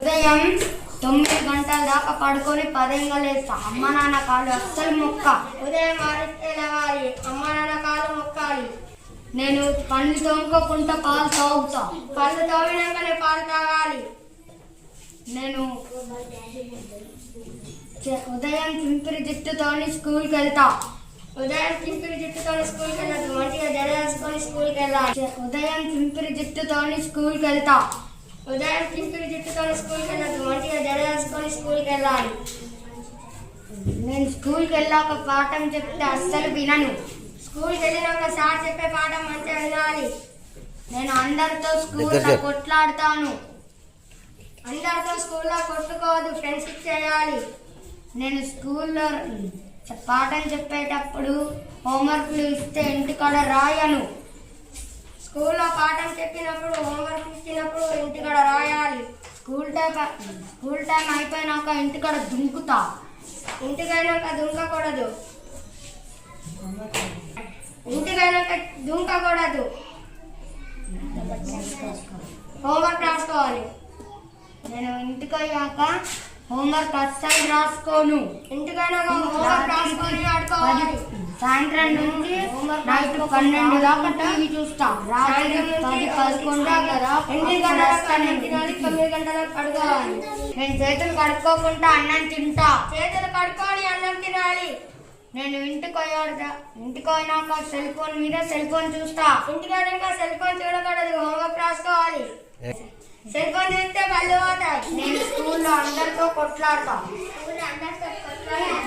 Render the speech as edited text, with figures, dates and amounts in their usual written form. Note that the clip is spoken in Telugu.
ఉదయం 9 గంటల దాకా పడుకొని 10 లేస్తా. అమ్మ నాన్న కాళ్ళు అస్సలు మొక్క. ఉదయం 6కి లేవాలి. అమ్మ నాన్న కాళ్ళు మొక్కాలి. నేను పళ్ళు తోముకోకుండా పాలు తాగుతా. పళ్ళు తోమినాకనే పాలు తాగాలి. నేను ఉదయం చింపిరి జుట్టుతోని స్కూల్కి వెళ్తా. ఉదయం చింపిరి జుట్టుతోని స్కూల్కి వెళ్ళదు. మంచిగా జడ వేసుకొని స్కూల్కి వెళ్ళాలి. ఉదయం చింపిరి జుట్టుతోని స్కూల్కి వెళ్తా. ఉదయం చింపిరి జుట్టుతోని స్కూల్కి వెళ్ళదు. మంచిగా జడ వేసుకొని స్కూల్కి వెళ్ళాలి. నేను స్కూల్కి వెళ్ళాక పాఠం చెప్తే అస్సలు వినను. స్కూల్కి వెళ్ళినాక సార్ చెప్పే పాఠం మంచిగా వినాలి. నేను అందరితో స్కూల్లో కొట్లాడతాను. అందరితో స్కూల్లో కొట్టుకోవద్దు, ఫ్రెండ్షిప్ చేయాలి. నేను స్కూల్లో పాఠం చెప్పేటప్పుడు హోంవర్క్లు ఇస్తే ఇంటికాడ రాయను. స్కూల్లో పాఠం చెప్పినప్పుడు హోంవర్క్ ఇచ్చినప్పుడు ఇంటికాడ రాయాలి. స్కూల్ టైం అయిపోయినాక ఇంటికాడ దుంకుతా. ఇంటికైనాక దుంకకూడదు. ఇంటికైనాక దుంకకూడదు. హోంవర్క్ రాసుకోవాలి. నేను ఇంటికి అయ్యాక హోంవర్క్ అస్సలు రాసుకోను. ఇంటికైనాక హోంవర్క్ రాసుకొని ఆడుకోవాలి. సాయంత్రం నుంచి నైట్ 12 దాకా టీవీ చూస్తా. రాత్రి 10-11 దాకా 9 గంటలకు పడుకోవాలి. నేను చేతులు కడుక్కోకుండా అన్నం తింటా. చేతులు కడుక్కొని అన్నం తినాలి. నేను ఇంటికి పోయినాక సెల్ ఫోన్ చూస్తా. ఇంటికైనాక సెల్ ఫోన్ చూడకూడదు, హోంవర్క్ రాసుకోవాలి. సెల్ ఫోన్ చూస్తే కళ్ళు పోతాయి. నేను స్కూల్లో అందరితో కొట్లాడతా. అందరితో కొట్లాడాలి.